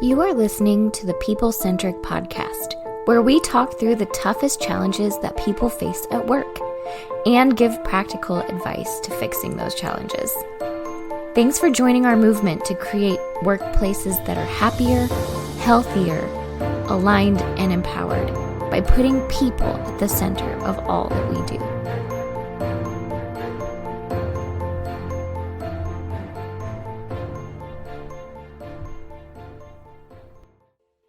You are listening to the People Centric Podcast, where we talk through the toughest challenges that people face at work and give practical advice to fixing those challenges. Thanks for joining our movement to create workplaces that are happier, healthier, aligned, and empowered by putting people at the center of all that we do.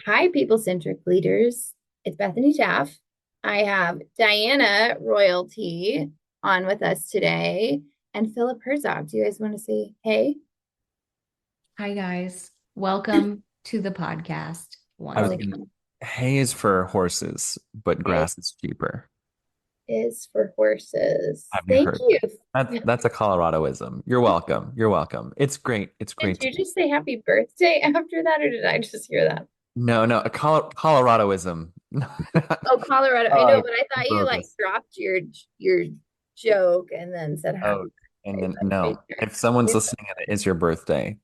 Hi, People Centric leaders. It's Bethany Taff. I have Diana Royalty on with us today and Philip Herzog. Do you guys want to say hey? Hi, guys. Welcome to the podcast. Hay is for horses, but grass is cheaper. Is for horses. Thank you. That's a Coloradoism. You're welcome. You're welcome. It's great. It's great. Did you just say happy birthday after that, or did I just hear that? No, a Coloradoism. Oh, Colorado. I know, but I thought you dropped your joke and then said happy birthday. No. If someone's listening and it is your birthday,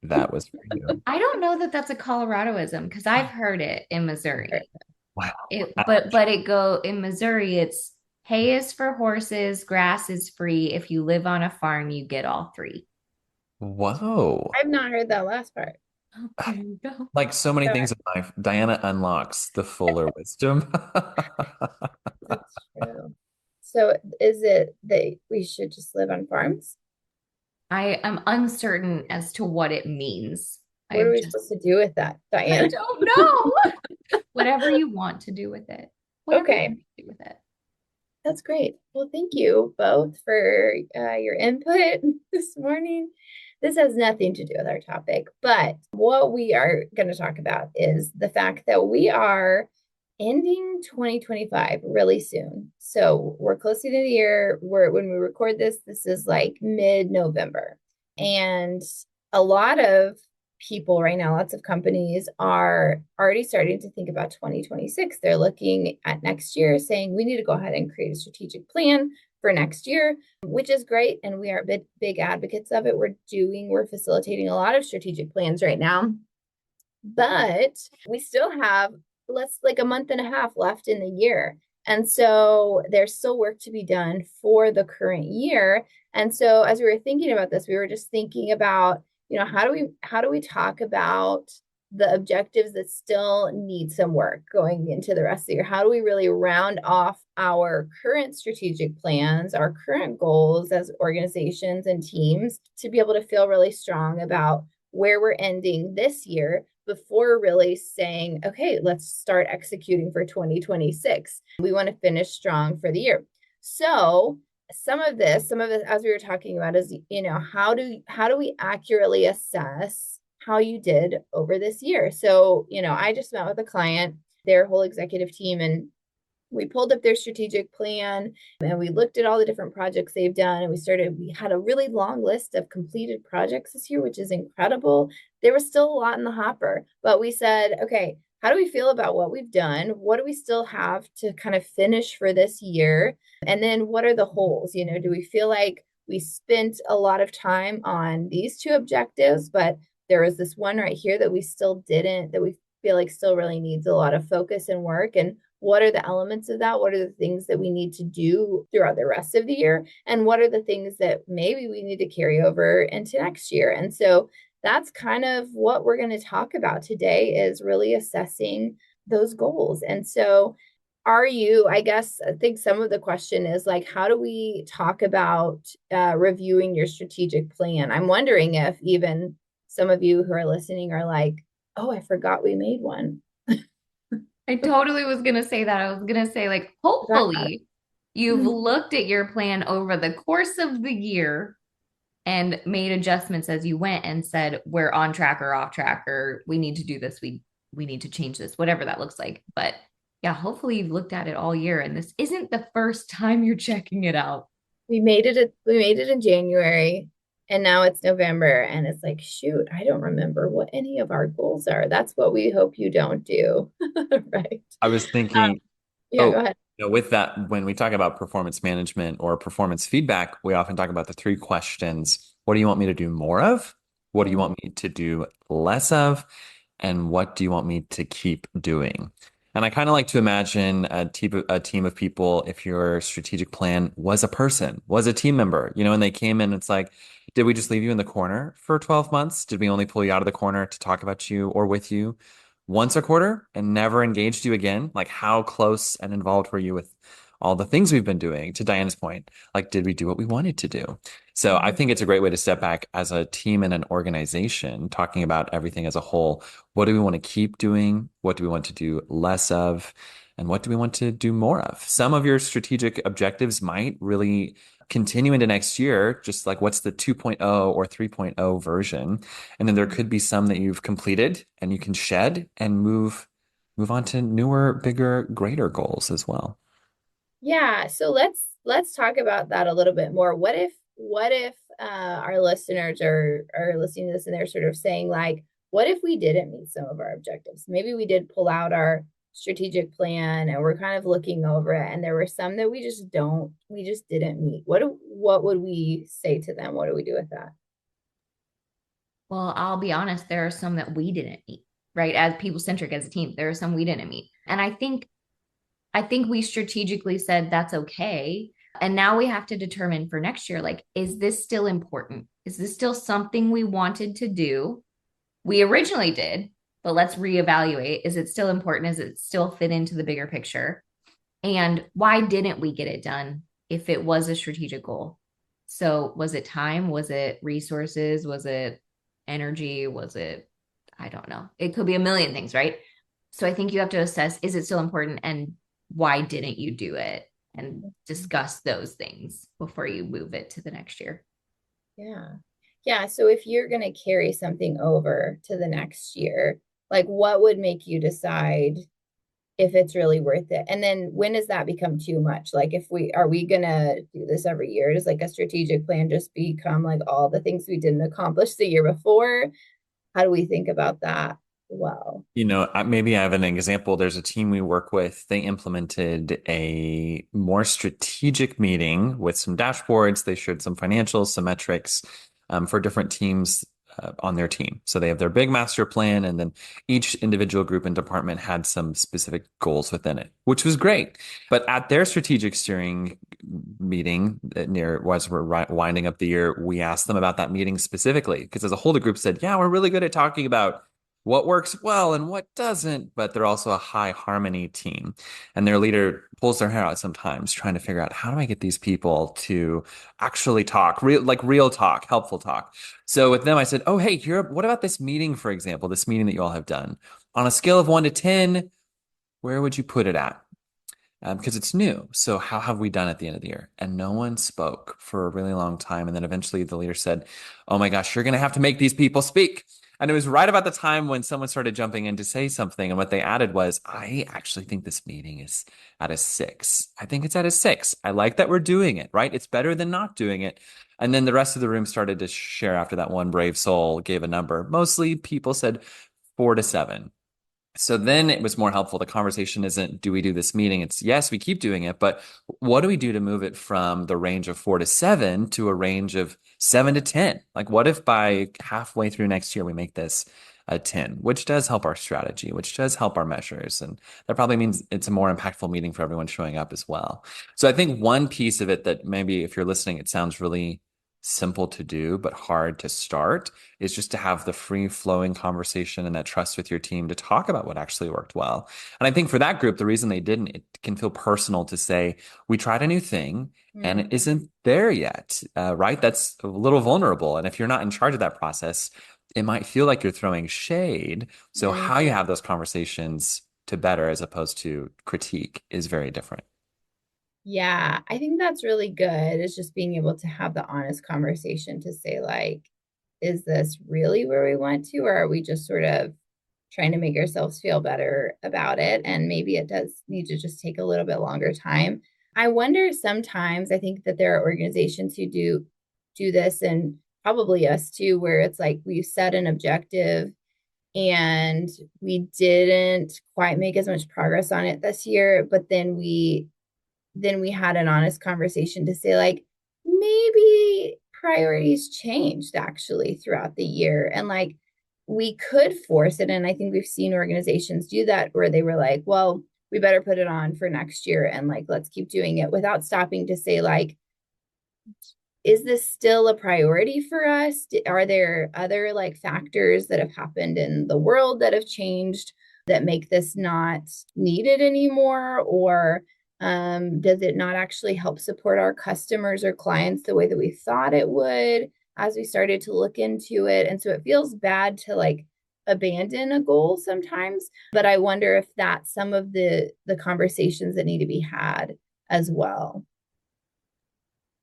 that was for you. I don't know that that's a Coloradoism because I've heard it in Missouri. Wow. But in Missouri, it's hay is for horses, grass is free. If you live on a farm, you get all three. Whoa. I've not heard that last part. Oh, there you go. Like so many things in life, Diana unlocks the fuller wisdom. That's true. So is it that we should just live on farms? I am uncertain as to what it means. What are we supposed to do with that, Diana? I don't know. Whatever you want to do with it. Okay. Do with it. That's great. Well, thank you both for your input this morning. This has nothing to do with our topic, but what we are going to talk about is the fact that we are ending 2025 really soon. So we're close to the year. When we record this is like mid-November. And a lot of people right now, lots of companies are already starting to think about 2026. They're looking at next year saying we need to go ahead and create a strategic plan for next year, which is great. And we are big advocates of it. We're facilitating a lot of strategic plans right now, but we still have like a month and a half left in the year. And so there's still work to be done for the current year. And so as we were thinking about this, we were just thinking about, how do we talk about the objectives that still need some work going into the rest of the year? How do we really round off our current strategic plans, our current goals as organizations and teams to be able to feel really strong about where we're ending this year before really saying, okay, let's start executing for 2026. We want to finish strong for the year. So some of this, as we were talking about, is, how do we accurately assess how you did over this year? So, I just met with a client, their whole executive team, and we pulled up their strategic plan and we looked at all the different projects they've done. And we had a really long list of completed projects this year, which is incredible. There was still a lot in the hopper, but we said, okay, how do we feel about what we've done? What do we still have to kind of finish for this year? And then what are the holes? Do we feel like we spent a lot of time on these two objectives, but there was this one right here that we still didn't, that we feel like still really needs a lot of focus and work? And what are the elements of that? What are the things that we need to do throughout the rest of the year? And what are the things that maybe we need to carry over into next year? And so that's kind of what we're going to talk about today, is really assessing those goals. And so I think some of the question is like, how do we talk about reviewing your strategic plan? I'm wondering if even some of you who are listening are like, oh, I forgot we made one. I totally was going to say that. I was going to say, like, hopefully you've looked at your plan over the course of the year and made adjustments as you went and said, we're on track or off track, or we need to do this. We need to change this, whatever that looks like. But yeah, hopefully you've looked at it all year and this isn't the first time you're checking it out. We made it in January. And now it's November and it's like, shoot, I don't remember what any of our goals are. That's what we hope you don't do. Right. I was thinking, go ahead. With that, when we talk about performance management or performance feedback, we often talk about the three questions. What do you want me to do more of? What do you want me to do less of? and what do you want me to keep doing? And I kind of like to imagine a team of people, if your strategic plan was a person, was a team member, and they came in, it's like, did we just leave you in the corner for 12 months? Did we only pull you out of the corner to talk about you or with you once a quarter and never engaged you again? Like, how close and involved were you with all the things we've been doing? To Diana's point, like, did we do what we wanted to do? So I think it's a great way to step back as a team and an organization, talking about everything as a whole. What do we want to keep doing? What do we want to do less of? And what do we want to do more of? Some of your strategic objectives might really continue into next year, just like what's the 2.0 or 3.0 version. And then there could be some that you've completed and you can shed and move on to newer, bigger, greater goals as well. Yeah, so let's talk about that a little bit more. What if our listeners are listening to this and they're sort of saying like, what if we didn't meet some of our objectives? Maybe we did pull out our strategic plan and we're kind of looking over it, and there were some that we just didn't meet. What would we say to them? What do we do with that? Well, I'll be honest, there are some that we didn't meet, right? As people centric as a team, there are some we didn't meet. And I think we strategically said that's okay. And now we have to determine for next year, like, is this still important? Is this still something we wanted to do? We originally did, but let's reevaluate. Is it still important? Is it still fit into the bigger picture? And why didn't we get it done if it was a strategic goal? So was it time? Was it resources? Was it energy? Was it, I don't know. It could be a million things, right? So I think you have to assess, is it still important, and why didn't you do it? And discuss those things before you move it to the next year. Yeah. Yeah. So if you're going to carry something over to the next year, like what would make you decide if it's really worth it? And then when does that become too much? Like if are we going to do this every year? Does like a strategic plan just become like all the things we didn't accomplish the year before? How do we think about that? Well, Maybe I have an example. There's a team we work with. They implemented a more strategic meeting with some dashboards. They showed some financials, some metrics for different teams on their team. So they have their big master plan, and then each individual group and department had some specific goals within it, which was great. But at their strategic steering meeting as we're winding up the year, we asked them about that meeting specifically because as a whole, the group said, yeah, we're really good at talking about what works well and what doesn't, but they're also a high harmony team. And their leader pulls their hair out sometimes trying to figure out how do I get these people to actually talk, real talk, helpful talk. So with them, I said, oh, hey, what about this meeting, for example, this meeting that you all have done? On a scale of 1 to 10, where would you put it at? Because it's new. So how have we done at the end of the year? And no one spoke for a really long time. And then eventually the leader said, oh my gosh, you're going to have to make these people speak. And it was right about the time when someone started jumping in to say something. And what they added was, I actually think this meeting is at a 6. I think it's at a 6. I like that we're doing it, right? It's better than not doing it. And then the rest of the room started to share after that one brave soul gave a number. Mostly people said 4 to 7. So then it was more helpful. The conversation isn't, do we do this meeting? It's yes, we keep doing it, but what do we do to move it from the range of 4 to 7 to a range of 7 to 10? Like, what if by halfway through next year we make this a 10, which does help our strategy, which does help our measures. And that probably means it's a more impactful meeting for everyone showing up as well. So I think one piece of it that maybe if you're listening, it sounds really simple to do, but hard to start is just to have the free flowing conversation and that trust with your team to talk about what actually worked well. And I think for that group, the reason they didn't, it can feel personal to say, we tried a new thing and it isn't there yet, right? That's a little vulnerable. And if you're not in charge of that process, it might feel like you're throwing shade. So how you have those conversations to better as opposed to critique is very different. Yeah, I think that's really good. It's just being able to have the honest conversation to say, like, is this really where we want to, or are we just sort of trying to make ourselves feel better about it? And maybe it does need to just take a little bit longer time. I wonder sometimes, I think that there are organizations who do this, and probably us too, where it's like we set an objective and we didn't quite make as much progress on it this year, but then we had an honest conversation to say like maybe priorities changed actually throughout the year, and like we could force it. And I think we've seen organizations do that where they were like, well, we better put it on for next year and like, let's keep doing it without stopping to say like, is this still a priority for us? Are there other like factors that have happened in the world that have changed that make this not needed anymore? Or does it not actually help support our customers or clients the way that we thought it would as we started to look into it? And so it feels bad to like abandon a goal sometimes, but I wonder if that's some of the conversations that need to be had as well.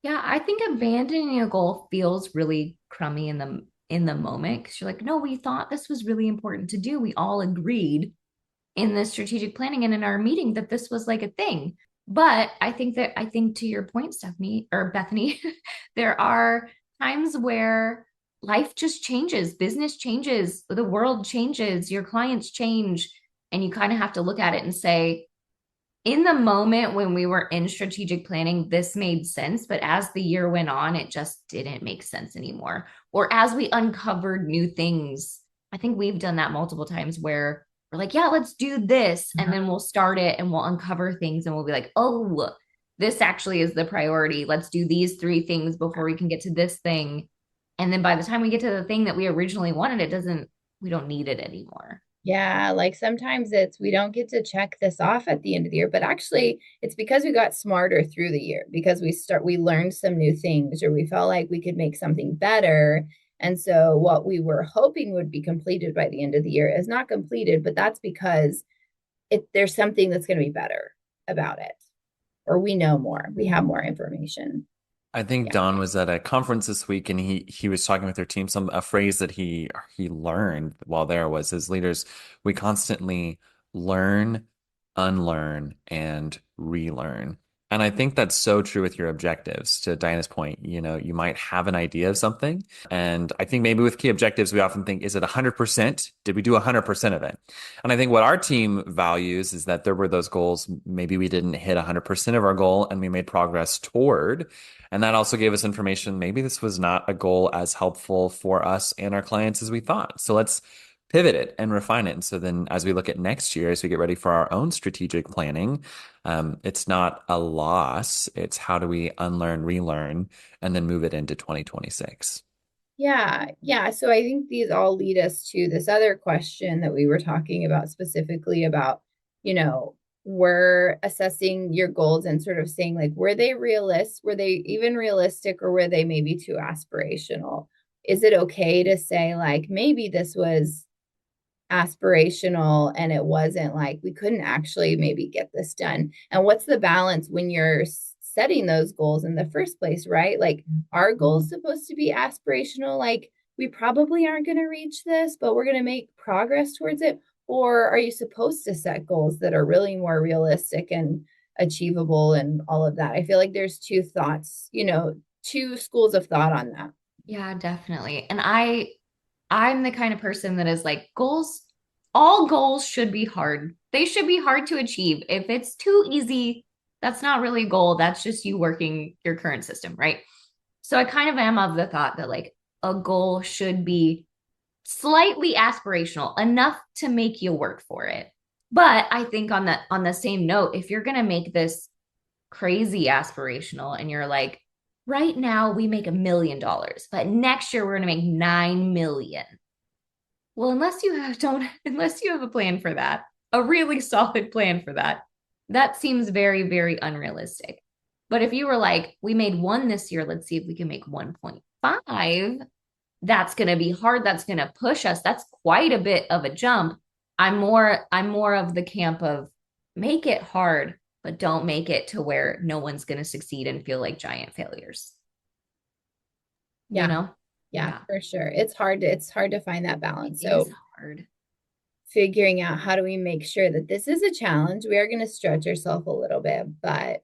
Yeah, I think abandoning a goal feels really crummy in the moment because you're like, no, we thought this was really important to do. We all agreed in the strategic planning and in our meeting that this was like a thing. But I think to your point, Stephanie or Bethany, there are times where life just changes, business changes, the world changes, your clients change, and you kind of have to look at it and say, in the moment when we were in strategic planning, this made sense. But as the year went on, it just didn't make sense anymore. Or as we uncovered new things, I think we've done that multiple times where we're like, yeah, let's do this. And then we'll start it and we'll uncover things and we'll be like, oh, this actually is the priority. Let's do these three things before we can get to this thing. And then by the time we get to the thing that we originally wanted, we don't need it anymore. Yeah, like sometimes it's we don't get to check this off at the end of the year, but actually it's because we got smarter through the year because we learned some new things or we felt like we could make something better. And so what we were hoping would be completed by the end of the year is not completed, but that's because there's something that's going to be better about it. Or we know more. We have more information. I think Yeah. Don was at a conference this week and he was talking with their team. A phrase that he learned while there was as leaders, we constantly learn, unlearn, and relearn. And I think that's so true with your objectives. To Diana's point, you might have an idea of something. And I think maybe with key objectives, we often think, is it 100%? Did we do 100% of it? And I think what our team values is that there were those goals. Maybe we didn't hit 100% of our goal and we made progress toward. And that also gave us information. Maybe this was not a goal as helpful for us and our clients as we thought. So let's pivot it and refine it. And so then as we look at next year, as we get ready for our own strategic planning, it's not a loss. It's how do we unlearn, relearn, and then move it into 2026. Yeah. Yeah. So I think these all lead us to this other question that we were talking about specifically about, we're assessing your goals and sort of saying like, were they even realistic or were they maybe too aspirational? Is it okay to say like, maybe this was aspirational and it wasn't like we couldn't actually maybe get this done? And what's the balance when you're setting those goals in the first place, right? Like, our goals supposed to be aspirational, like we probably aren't going to reach this, but we're going to make progress towards it? Or are you supposed to set goals that are really more realistic and achievable and all of that? I feel like there's two schools of thought on that. Yeah, definitely. And I'm the kind of person that is like all goals should be hard. They should be hard to achieve. If it's too easy, that's not really a goal. That's just you working your current system, right? So I kind of am of the thought that like a goal should be slightly aspirational, enough to make you work for it. But I think on the same note, if you're going to make this crazy aspirational and you're like, right now we make $1 million, but next year we're going to make 9 million. Well, unless you have a plan for that, a really solid plan for that, that seems very, very unrealistic. But if you were like, we made one this year, let's see if we can make 1.5, that's going to be hard. That's going to push us. That's quite a bit of a jump. I'm more of the camp of make it hard, but don't make it to where no one's going to succeed and feel like giant failures. Yeah. You know? Yeah, for sure. It's hard to find that balance. It So is hard. figuring out how do we make sure that this is a challenge. We are going to stretch ourselves a little bit, but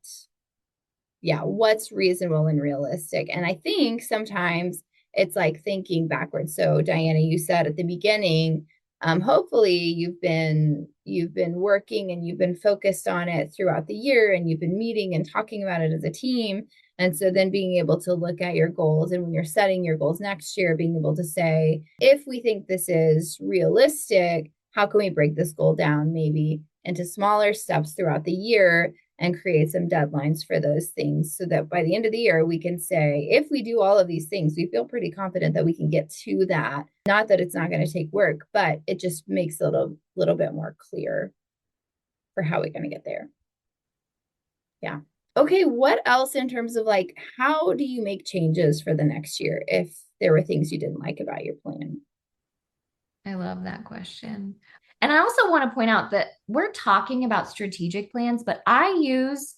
yeah, what's reasonable and realistic? And I think sometimes it's like thinking backwards. So Diana, you said at the beginning, hopefully you've been working and you've been focused on it throughout the year and you've been meeting and talking about it as a team. And so then being able to look at your goals, and when you're setting your goals next year, being able to say, if we think this is realistic, how can we break this goal down maybe into smaller steps throughout the year and create some deadlines for those things so that by the end of the year, we can say, if we do all of these things, we feel pretty confident that we can get to that. Not that it's not going to take work, but it just makes it a little bit more clear for how we're going to get there. Yeah. Okay, what else in terms of like, how do you make changes for the next year if there were things you didn't like about your plan? I love that question. And I also want to point out that we're talking about strategic plans, but I use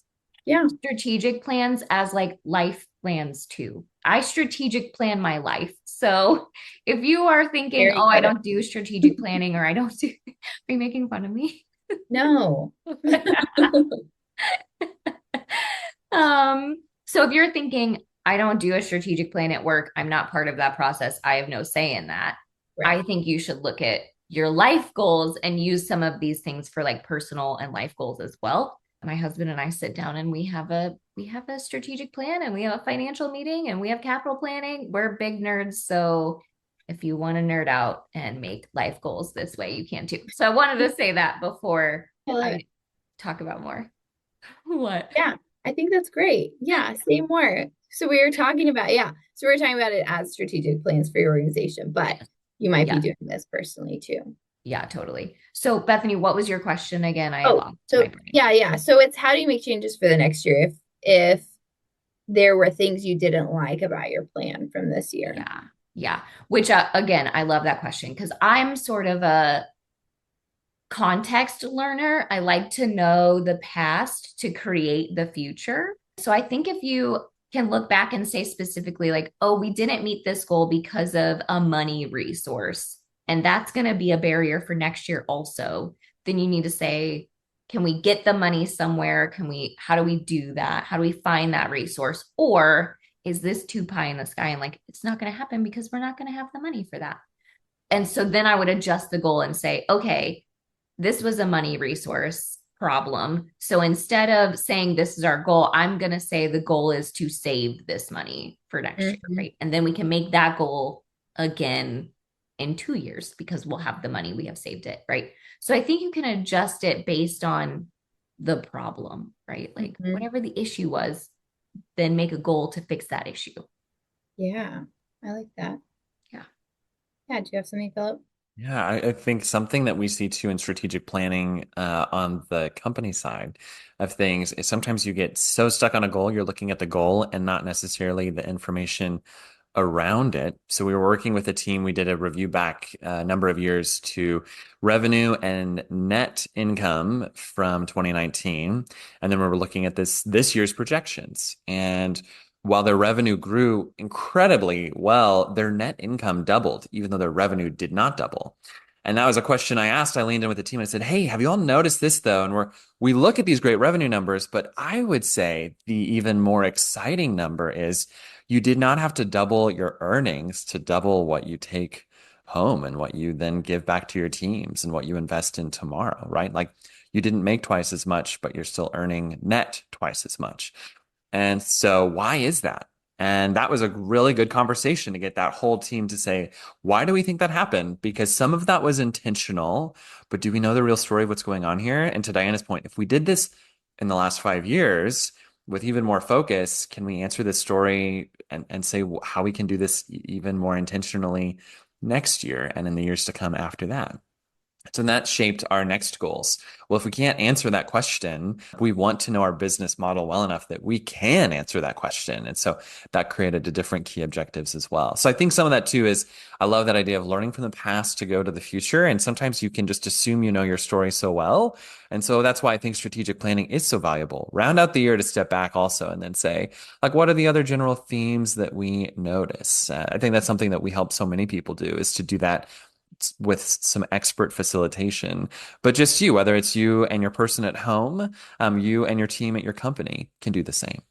strategic plans as like life plans too. I strategic plan my life. So if you are thinking, Very I good. don't do strategic planning or I don't do, are you making fun of me? No. So if you're thinking, I don't do a strategic plan at work, I'm not part of that process, I have no say in that. Right. I think you should look at your life goals and use some of these things for like personal and life goals as well. My husband and I sit down and we have a strategic plan and we have a financial meeting and we have capital planning. We're big nerds, so if you want to nerd out and make life goals this way, you can too. So I wanted to say that before I talk about more. What? Yeah, I think that's great. Yeah, say more. So we were talking about, so we were talking about it as strategic plans for your organization, but you might be doing this personally too. Yeah, totally. So Bethany, what was your question again? I lost my brain. Yeah. So it's how do you make changes for the next year if there were things you didn't like about your plan from this year? Yeah. Which again, I love that question because I'm sort of a context learner. I like to know the past to create the future. So I think if you can look back and say specifically like, oh, we didn't meet this goal because of a money resource, and that's going to be a barrier for next year also, then you need to say, can we get the money somewhere? How do we do that? How do we find that resource? Or is this too pie in the sky and like, it's not going to happen because we're not going to have the money for that. And so then I would adjust the goal and say, okay, this was a money resource problem. So instead of saying this is our goal, I'm going to say the goal is to save this money for next year, right? And then we can make that goal again in 2 years because we'll have the money, we have saved it, right? So I think you can adjust it based on the problem, right? Like whatever the issue was, then make a goal to fix that issue. Yeah, I like that. Yeah, do you have something, Philip? Yeah, I think something that we see too in strategic planning on the company side of things is sometimes you get so stuck on a goal, you're looking at the goal and not necessarily the information around it. So we were working with a team. We did a review back a number of years to revenue and net income from 2019. And then we were looking at this year's projections. And while their revenue grew incredibly well, their net income doubled, even though their revenue did not double. And that was a question I asked. I leaned in with the team and I said, hey, have you all noticed this though? And we look at these great revenue numbers, but I would say the even more exciting number is you did not have to double your earnings to double what you take home and what you then give back to your teams and what you invest in tomorrow, right? Like you didn't make twice as much, but you're still earning net twice as much. And so why is that? And that was a really good conversation to get that whole team to say, why do we think that happened? Because some of that was intentional, but do we know the real story of what's going on here? And to Diana's point, if we did this in the last 5 years with even more focus, can we answer this story and say how we can do this even more intentionally next year and in the years to come after that? So that shaped our next goals. Well, if we can't answer that question, we want to know our business model well enough that we can answer that question. And so that created the different key objectives as well. So I think some of that too is I love that idea of learning from the past to go to the future. And sometimes you can just assume you know your story so well. And so that's why I think strategic planning is so valuable. Round out the year to step back also and then say, like, what are the other general themes that we notice? I think that's something that we help so many people do is to do that with some expert facilitation, but just you, whether it's you and your person at home, you and your team at your company can do the same.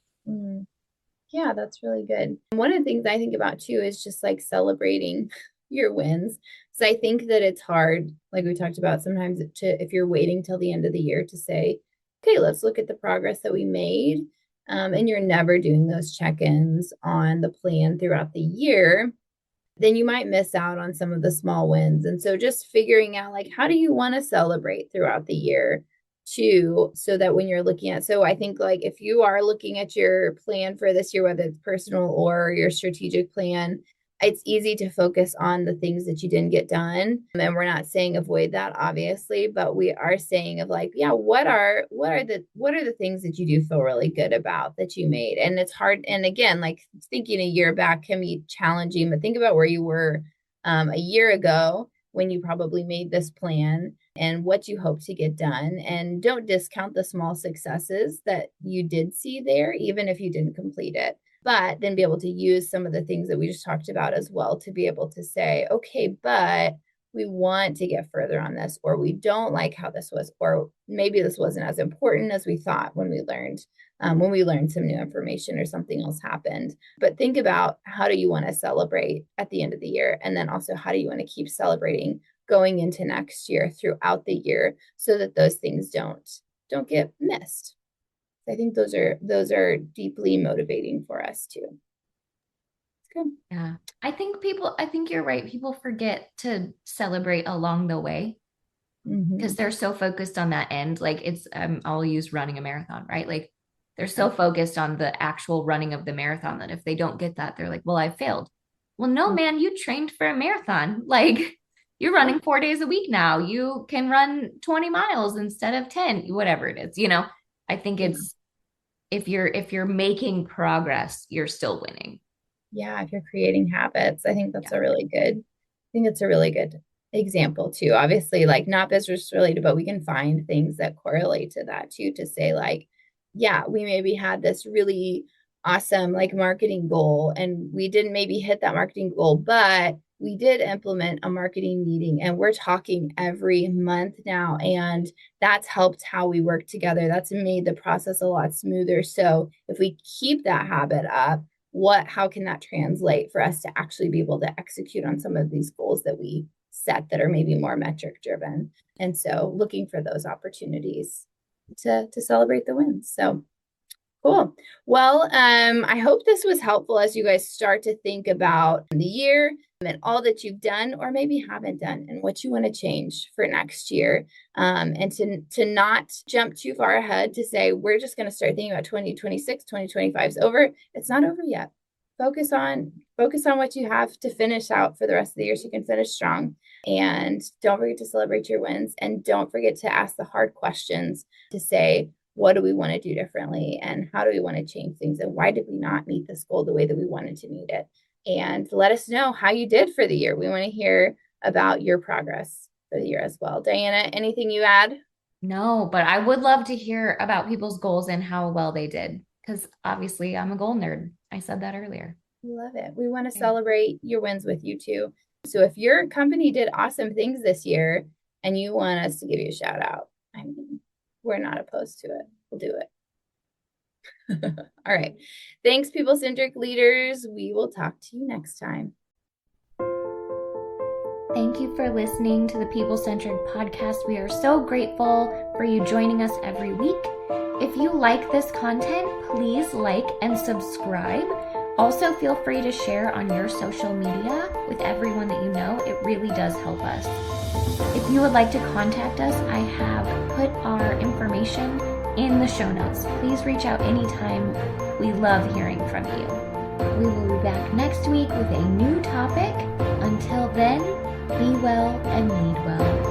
Yeah, that's really good. One of the things I think about too is just like celebrating your wins. So I think that it's hard, like we talked about sometimes if you're waiting till the end of the year to say, okay, let's look at the progress that we made. and you're never doing those check-ins on the plan throughout the year, then you might miss out on some of the small wins. And so just figuring out like, how do you want to celebrate throughout the year too, so that when you're looking at, so I think like if you are looking at your plan for this year, whether it's personal or your strategic plan, it's easy to focus on the things that you didn't get done. And we're not saying avoid that, obviously, but we are saying of like, yeah, what are the things that you do feel really good about that you made? And it's hard. And again, like thinking a year back can be challenging, but think about where you were a year ago when you probably made this plan and what you hope to get done. And don't discount the small successes that you did see there, even if you didn't complete it. But then be able to use some of the things that we just talked about as well to be able to say, okay, but we want to get further on this, or we don't like how this was, or maybe this wasn't as important as we thought when we learned some new information or something else happened. But think about, how do you want to celebrate at the end of the year? And then also, how do you want to keep celebrating going into next year throughout the year so that those things don't get missed? I think those are deeply motivating for us too. Good. Yeah. I think you're right. People forget to celebrate along the way because they're so focused on that end. Like I'll use running a marathon, right? Like they're so focused on the actual running of the marathon that if they don't get that, they're like, well, I failed. Well, no, man, you trained for a marathon. Like you're running 4 days a week now. You can run 20 miles instead of 10, whatever it is, I think it's, if you're making progress, you're still winning. Yeah, if you're creating habits, I think that's a really good example too. Obviously, like not business related, but we can find things that correlate to that too, to say like, yeah, we maybe had this really awesome like marketing goal and we didn't maybe hit that marketing goal, but we did implement a marketing meeting and we're talking every month now. And that's helped how we work together. That's made the process a lot smoother. So if we keep that habit up, how can that translate for us to actually be able to execute on some of these goals that we set that are maybe more metric driven? And so looking for those opportunities to celebrate the wins. So cool. Well, I hope this was helpful as you guys start to think about the year and all that you've done or maybe haven't done and what you want to change for next year. And to not jump too far ahead to say, we're just going to start thinking about 2026, 2025 is over. It's not over yet. Focus on what you have to finish out for the rest of the year so you can finish strong. And don't forget to celebrate your wins. And don't forget to ask the hard questions to say, what do we want to do differently? And how do we want to change things? And why did we not meet this goal the way that we wanted to meet it? And let us know how you did for the year. We want to hear about your progress for the year as well. Diana, anything you add? No, but I would love to hear about people's goals and how well they did. Because obviously I'm a goal nerd. I said that earlier. Love it. We want to celebrate your wins with you too. So if your company did awesome things this year and you want us to give you a shout out, I mean, we're not opposed to it. We'll do it. All right. Thanks, People Centric leaders. We will talk to you next time. Thank you for listening to the People Centric Podcast. We are so grateful for you joining us every week. If you like this content, please like and subscribe. Also, feel free to share on your social media with everyone that you know. It really does help us. If you would like to contact us, I have put our information in the show notes. Please reach out anytime. We love hearing from you. We will be back next week with a new topic. Until then, be well and lead well.